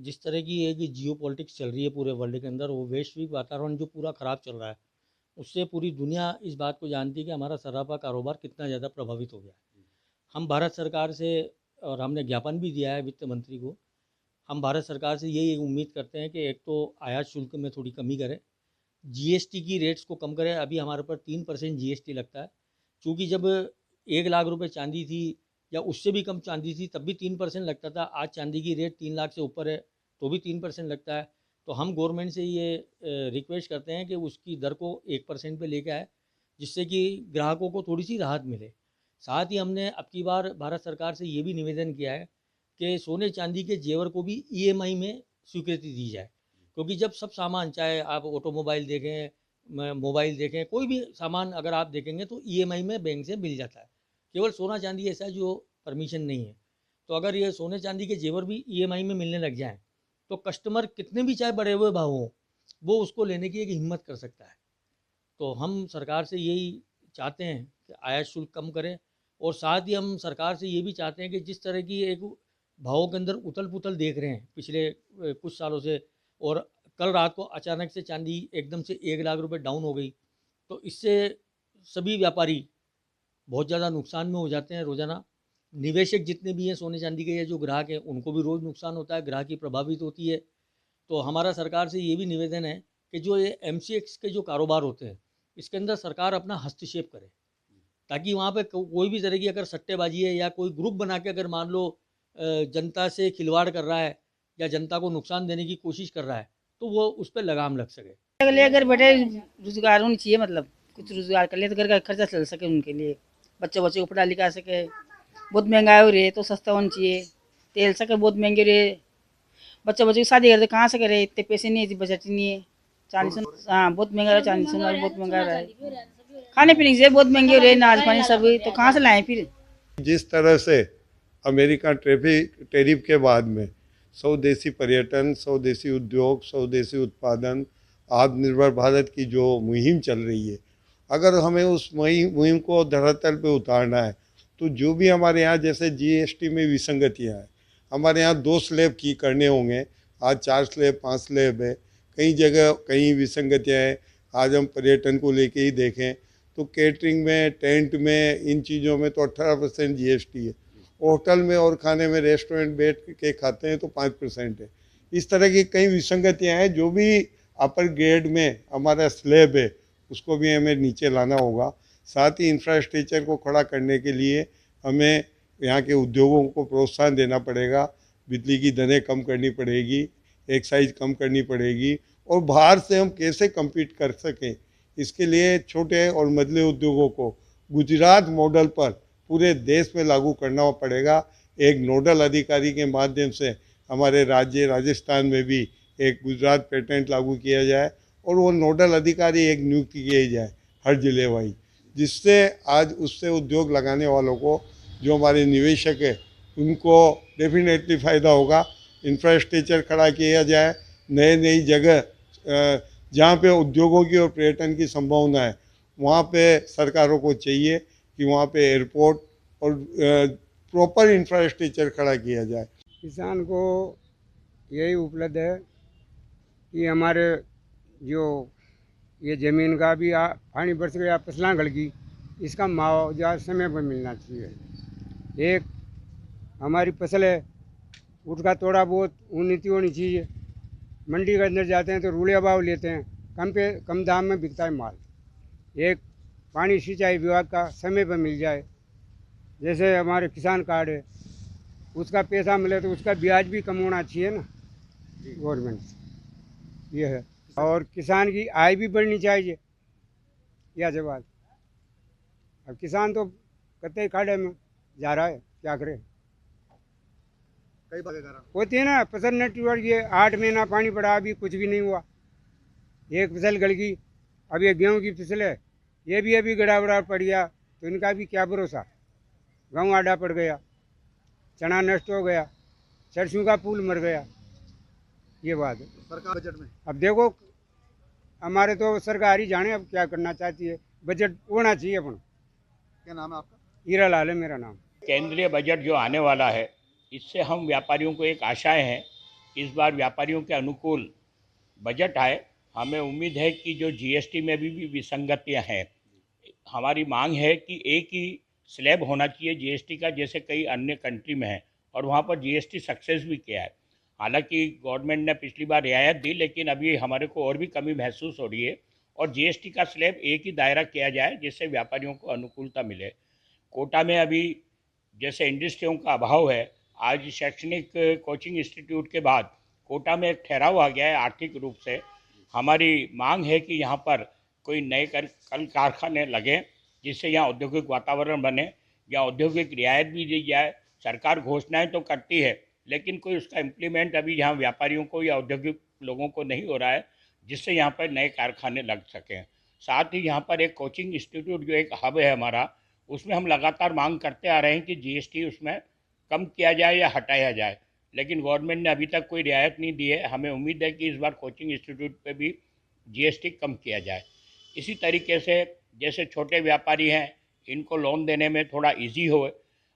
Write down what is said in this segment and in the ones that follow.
जिस तरह की एक जियो पॉलिटिक्स चल रही है पूरे वर्ल्ड के अंदर, वो वैश्विक वातावरण जो पूरा ख़राब चल रहा है, उससे पूरी दुनिया इस बात को जानती है कि हमारा सराफा कारोबार कितना ज़्यादा प्रभावित हो गया है। हम भारत सरकार से, और हमने ज्ञापन भी दिया है वित्त मंत्री को, हम भारत सरकार से यही उम्मीद करते हैं कि एक तो आयात शुल्क में थोड़ी कमी करें, जीएसटी की रेट्स को कम करें। अभी हमारे ऊपर 3% जीएसटी लगता है, क्योंकि जब 1 लाख रुपए चांदी थी या उससे भी कम चांदी थी तब भी 3% लगता था। आज चांदी की रेट 3 लाख से ऊपर है तो भी 3% लगता है। तो हम गवर्नमेंट से ये रिक्वेस्ट करते हैं कि उसकी दर को 1% पे लेके आए, जिससे कि ग्राहकों को थोड़ी सी राहत मिले। साथ ही हमने अब की बार भारत सरकार से ये भी निवेदन किया है कि सोने चांदी के जेवर को भी ईएमआई में स्वीकृति दी जाए, क्योंकि जब सब सामान, चाहे आप ऑटोमोबाइल देखें, मोबाइल देखें, कोई भी सामान अगर आप देखेंगे तो ईएमआई में बैंक से मिल जाता है। केवल सोना चांदी ऐसा है जो परमिशन नहीं है। तो अगर ये सोने चांदी के जेवर भी ईएमआई में मिलने लग जाएं तो कस्टमर कितने भी चाहे बढ़े हुए भाव हों, वो उसको लेने की एक हिम्मत कर सकता है। तो हम सरकार से यही चाहते हैं कि आयात शुल्क कम करें, और साथ ही हम सरकार से ये भी चाहते हैं कि जिस तरह की एक भावों के अंदर उथल पुथल देख रहे हैं पिछले कुछ सालों से, और कल रात को अचानक से चांदी एकदम से 1 लाख रुपए डाउन हो गई, तो इससे सभी व्यापारी बहुत ज़्यादा नुकसान में हो जाते हैं रोज़ाना। निवेशक जितने भी हैं सोने चांदी के, या जो ग्राहक हैं, उनको भी रोज़ नुकसान होता है, ग्राहकी प्रभावित होती है। तो हमारा सरकार से ये भी निवेदन है कि जो ये एमसीएक्स के जो कारोबार होते हैं, इसके अंदर सरकार अपना हस्तक्षेप करे, ताकि वहाँ पे कोई भी तरह की अगर सट्टेबाजी है या कोई ग्रुप बना के अगर मान लो जनता से खिलवाड़ कर रहा है या जनता को नुकसान देने की कोशिश कर रहा है, तो वो उस पर लगाम लग सके। लेकर बैठे रोजगार होनी चाहिए, मतलब कुछ रोजगार कर ले तो घर का खर्चा चल सके उनके लिए, बच्चों को पढ़ा लिखा सके। बहुत महंगाई हो रही है तो सस्ता होना चाहिए। तेल सके बहुत महंगे रहे, बच्चों की शादी करते कहाँ से करे, इतने पैसे नहीं है, बजट ही नहीं है। चांदी सोना, हाँ बहुत महंगा है, चांदी सोना भी बहुत महंगा रहा है। खाने पीने की चीजें बहुत महंगी हो रही है, नाच पानी सब, तो कहाँ से लाएं फिर। जिस तरह से अमेरिका टैरिफ के बाद में स्वदेशी पर्यटन, स्वदेशी उद्योग, स्वदेशी उत्पादन, आत्मनिर्भर भारत की जो मुहिम चल रही है, अगर हमें उस मुहिम को धरातल पे उतारना है तो जो भी हमारे यहाँ जैसे जीएसटी में विसंगतियाँ हैं, हमारे यहाँ 2 स्लैब की करने होंगे, आज 4 स्लैब 5 स्लैब है, कई जगह कई विसंगतियाँ हैं। आज हम पर्यटन को लेके ही देखें तो केटरिंग में, टेंट में, इन चीज़ों में तो 18% जीएसटी है। होटल में और खाने में, रेस्टोरेंट बैठ के खाते हैं तो 5% है। इस तरह की कई विसंगतियाँ हैं। जो भी अपर ग्रेड में हमारा स्लैब है उसको भी हमें नीचे लाना होगा। साथ ही इंफ्रास्ट्रक्चर को खड़ा करने के लिए हमें यहाँ के उद्योगों को प्रोत्साहन देना पड़ेगा, बिजली की दरें कम करनी पड़ेगी, एक्साइज कम करनी पड़ेगी, और बाहर से हम कैसे कम्पीट कर सकें इसके लिए छोटे और मझले उद्योगों को गुजरात मॉडल पर पूरे देश में लागू करना पड़ेगा। एक नोडल अधिकारी के माध्यम से हमारे राज्य राजस्थान में भी एक गुजरात पेटेंट लागू किया जाए, और वो नोडल अधिकारी एक नियुक्ति किए जाए हर जिले वाइज, जिससे आज उससे उद्योग लगाने वालों को, जो हमारे निवेशक है, उनको डेफिनेटली फ़ायदा होगा। इंफ्रास्ट्रक्चर खड़ा किया जाए, नई जगह जहाँ पे उद्योगों की और पर्यटन की संभावना है, वहाँ पे सरकारों को चाहिए कि वहाँ पे एयरपोर्ट और प्रॉपर इंफ्रास्ट्रक्चर खड़ा किया जाए। किसान को यही उपलब्ध है कि हमारे जो ये ज़मीन का भी पानी बरस गया, फसलां गल गई, इसका मुआवजा समय पर मिलना चाहिए। एक हमारी फसल है, उसका थोड़ा बहुत उन्नति होनी चाहिए। मंडी के अंदर जाते हैं तो रूलिया भाव लेते हैं, कम दाम में बिकता है माल। एक पानी सिंचाई विभाग का समय पर मिल जाए, जैसे हमारे किसान कार्ड है, उसका पैसा मिले तो उसका ब्याज भी कम होना चाहिए ना गवर्नमेंट से, ये है। और किसान की आय भी बढ़नी चाहिए, यह जवाब। अब किसान तो कतई खाड़े में जा रहा है, क्या करे। कई बार होती है ना फसल नेट, ये 8 महीना पानी पड़ा, अभी कुछ भी नहीं हुआ। एक फसल गल गई, अब ये गेहूँ की फसल है, ये भी अभी गड़ा पड़ गया, तो इनका भी क्या भरोसा। गेहूँ आड़ा पड़ गया, चना नष्ट हो गया, सरसों का फूल मर गया, ये बात है। सरकार बजट में अब देखो, हमारे तो सरकार ही जाने अब क्या करना चाहती है। बजट होना चाहिए अपन। क्या नाम है आपका? हीरा लाल है मेरा नाम। केंद्रीय बजट जो आने वाला है, इससे हम व्यापारियों को एक आशाएं हैं इस बार व्यापारियों के अनुकूल बजट आए। हमें उम्मीद है कि जो जीएसटी में भी विसंगतियां हैं, हमारी मांग है कि एक ही स्लैब होना चाहिए जीएसटी का, जैसे कई अन्य कंट्री में है, और वहाँ पर जीएसटी सक्सेस भी किया है। हालांकि गवर्नमेंट ने पिछली बार रियायत दी, लेकिन अभी हमारे को और भी कमी महसूस हो रही है, और जीएसटी का स्लैब एक ही दायरा किया जाए जिससे व्यापारियों को अनुकूलता मिले। कोटा में अभी जैसे इंडस्ट्रियों का अभाव है, आज शैक्षणिक कोचिंग इंस्टीट्यूट के बाद कोटा में एक ठहराव आ गया है आर्थिक रूप से। हमारी मांग है कि यहाँ पर कोई नए कल कारखाने लगें, जिससे यहाँ औद्योगिक वातावरण बने, या औद्योगिक रियायत भी दी जाए। सरकार घोषणाएं तो करती है, लेकिन कोई उसका इम्प्लीमेंट अभी यहाँ व्यापारियों को या औद्योगिक लोगों को नहीं हो रहा है, जिससे यहाँ पर नए कारखाने लग सकें। साथ ही यहाँ पर एक कोचिंग इंस्टीट्यूट जो एक हब है हमारा, उसमें हम लगातार मांग करते आ रहे हैं कि जीएसटी उसमें कम किया जाए या हटाया जाए, लेकिन गवर्नमेंट ने अभी तक कोई रियायत नहीं दी है। हमें उम्मीद है कि इस बार कोचिंग इंस्टीट्यूट पे भी जीएसटी कम किया जाए। इसी तरीके से जैसे छोटे व्यापारी हैं, इनको लोन देने में थोड़ा इजी हो।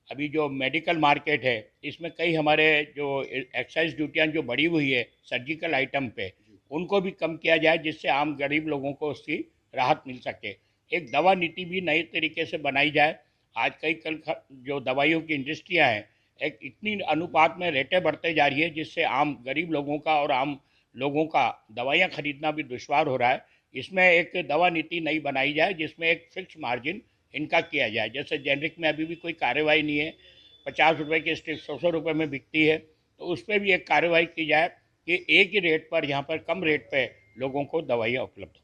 अभी जो मेडिकल मार्केट है, इसमें कई हमारे जो एक्साइज ड्यूटियाँ जो बढ़ी हुई है सर्जिकल आइटम पे, उनको भी कम किया जाए, जिससे आम गरीब लोगों को उसकी राहत मिल सके। एक दवा नीति भी नए तरीके से बनाई जाए। आज कल जो दवाइयों की इंडस्ट्रियाँ हैं, एक इतनी अनुपात में रेटें बढ़ते जा रही है, जिससे आम गरीब लोगों का और आम लोगों का दवाइयाँ खरीदना भी दुश्वार हो रहा है। इसमें एक दवा नीति नई बनाई जाए, जिसमें एक फिक्स मार्जिन इनका किया जाए। जैसे जेनरिक में अभी भी कोई कार्रवाई नहीं है, 50 रुपये की स्टिक 100 रुपये में बिकती है, तो उस पर भी एक कार्रवाई की जाए कि एक ही रेट पर यहाँ पर कम रेट पे लोगों को दवाइयाँ उपलब्ध हो।